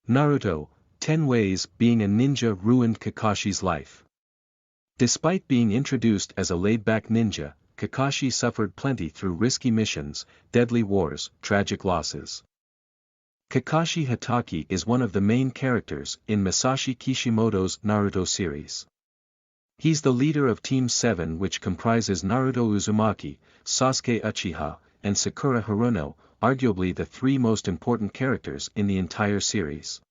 Naruto, 10 Ways Being a Ninja Ruined Kakashi's Life. Despite being introduced as a laid-back ninja, Kakashi suffered plenty through risky missions, deadly wars, tragic losses. Kakashi Hatake is one of the main characters in Masashi Kishimoto's Naruto series. He's the leader of Team 7, which comprises Naruto Uzumaki, Sasuke Uchiha, and Sakura Haruno, arguably the three most important characters in the entire series.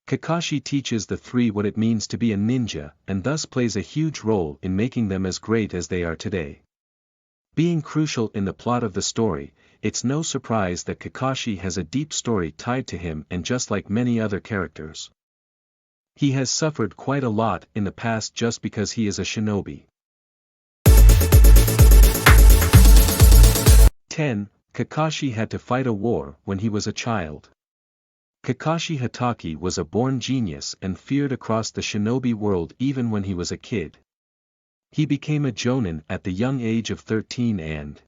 Kakashi teaches the three what it means to be a ninja and thus plays a huge role in making them as great as they are today. Being crucial in the plot of the story, it's no surprise that Kakashi has a deep story tied to him, and just like many other characters, he has suffered quite a lot in the past just because he is a shinobi. 10. Kakashi had to fight a war when he was a child. Kakashi Hatake was a born genius and feared across the shinobi world even when he was a kid. He became a jonin at the young age of 13 and,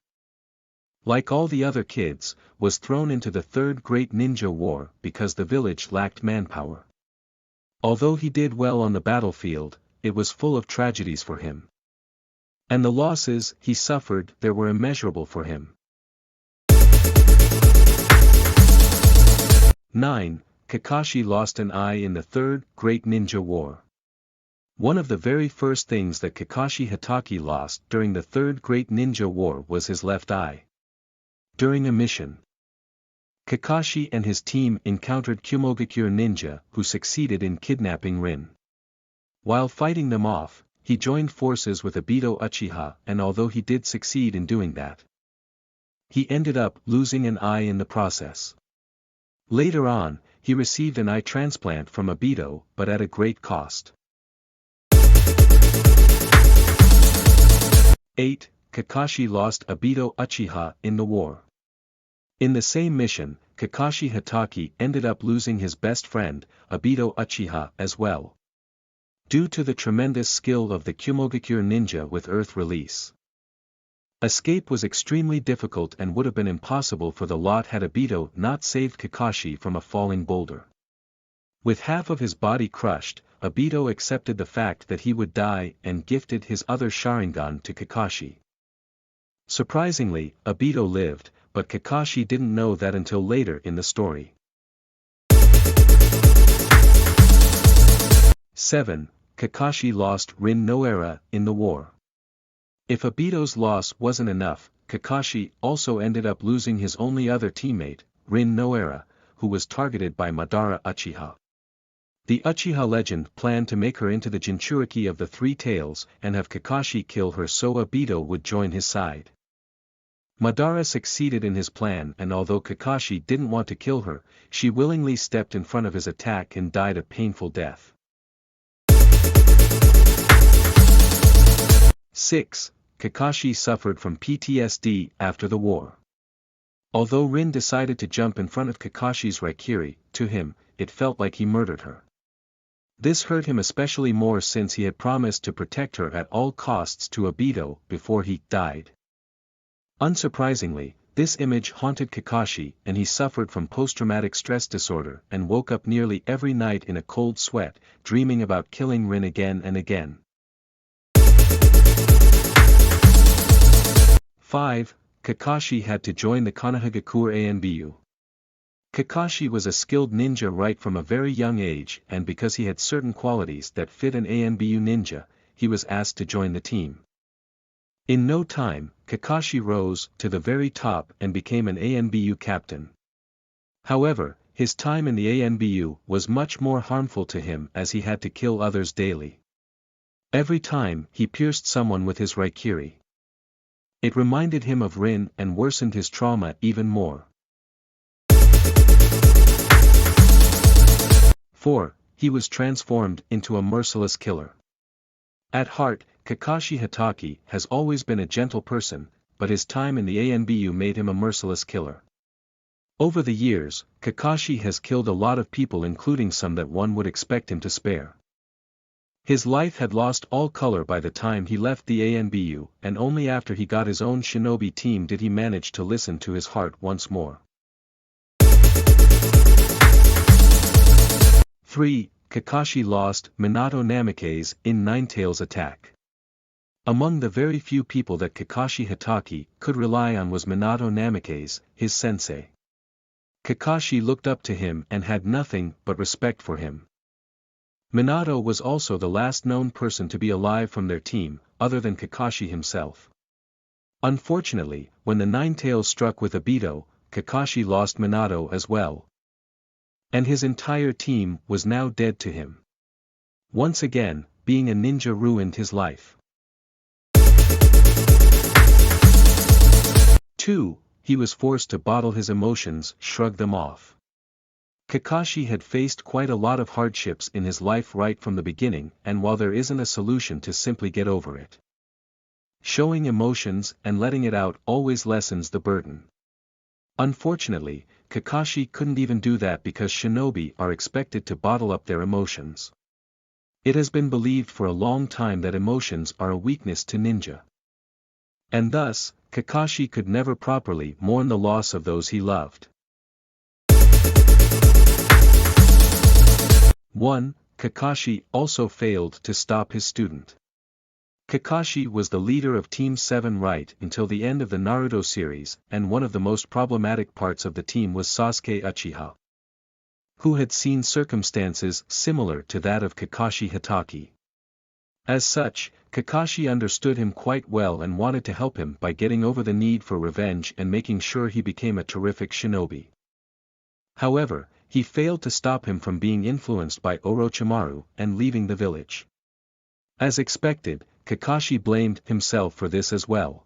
like all the other kids, was thrown into the Third Great Ninja War because the village lacked manpower. Although he did well on the battlefield, it was full of tragedies for him. And the losses he suffered there were immeasurable for him. 9. Kakashi lost an eye in the Third Great Ninja War. One of the very first things that Kakashi Hatake lost during the Third Great Ninja War was his left eye. During a mission, Kakashi and his team encountered Kumogakure ninja who succeeded in kidnapping Rin. While fighting them off, he joined forces with Obito Uchiha, and although he did succeed in doing that, he ended up losing an eye in the process. Later on, he received an eye transplant from Obito, but at a great cost. 8. Kakashi lost Obito Uchiha in the war. In the same mission, Kakashi Hatake ended up losing his best friend, Obito Uchiha, as well, due to the tremendous skill of the Kumogakure ninja with Earth Release. Escape was extremely difficult and would have been impossible for the lot had Obito not saved Kakashi from a falling boulder. With half of his body crushed, Obito accepted the fact that he would die and gifted his other Sharingan to Kakashi. Surprisingly, Obito lived, but Kakashi didn't know that until later in the story. 7. Kakashi lost Rin Noara in the war. If Obito's loss wasn't enough, Kakashi also ended up losing his only other teammate, Rin Noara, who was targeted by Madara Uchiha. The Uchiha legend planned to make her into the Jinchuriki of the Three Tails and have Kakashi kill her so Obito would join his side. Madara succeeded in his plan, and although Kakashi didn't want to kill her, she willingly stepped in front of his attack and died a painful death. 6. Kakashi suffered from PTSD after the war. Although Rin decided to jump in front of Kakashi's Raikiri, to him, it felt like he murdered her. This hurt him especially more since he had promised to protect her at all costs to Obito before he died. Unsurprisingly, this image haunted Kakashi, and he suffered from post-traumatic stress disorder and woke up nearly every night in a cold sweat, dreaming about killing Rin again and again. 5. Kakashi had to join the Konohagakure Anbu. Kakashi was a skilled ninja right from a very young age, and because he had certain qualities that fit an Anbu ninja, he was asked to join the team. In no time, Kakashi rose to the very top and became an Anbu captain. However, his time in the Anbu was much more harmful to him as he had to kill others daily. Every time he pierced someone with his Raikiri, it reminded him of Rin and worsened his trauma even more. 4. He was transformed into a merciless killer. At heart, Kakashi Hatake has always been a gentle person, but his time in the Anbu made him a merciless killer. Over the years, Kakashi has killed a lot of people, including some that one would expect him to spare. His life had lost all color by the time he left the Anbu, and only after he got his own shinobi team did he manage to listen to his heart once more. 3. Kakashi lost Minato Namikaze in Ninetales' attack. Among the very few people that Kakashi Hatake could rely on was Minato Namikaze, his sensei. Kakashi looked up to him and had nothing but respect for him. Minato was also the last known person to be alive from their team, other than Kakashi himself. Unfortunately, when the Ninetales struck with Obito, Kakashi lost Minato as well. And his entire team was now dead to him. Once again, being a ninja ruined his life. 2. He was forced to bottle his emotions, shrug them off. Kakashi had faced quite a lot of hardships in his life right from the beginning, and while there isn't a solution to simply get over it, showing emotions and letting it out always lessens the burden. Unfortunately, Kakashi couldn't even do that because shinobi are expected to bottle up their emotions. It has been believed for a long time that emotions are a weakness to ninja. And thus, Kakashi could never properly mourn the loss of those he loved. 1. Kakashi also failed to stop his student. Kakashi was the leader of Team 7 right until the end of the Naruto series, and one of the most problematic parts of the team was Sasuke Uchiha, who had seen circumstances similar to that of Kakashi Hatake. As such, Kakashi understood him quite well and wanted to help him by getting over the need for revenge and making sure he became a terrific shinobi. However, he failed to stop him from being influenced by Orochimaru and leaving the village. As expected, Kakashi blamed himself for this as well.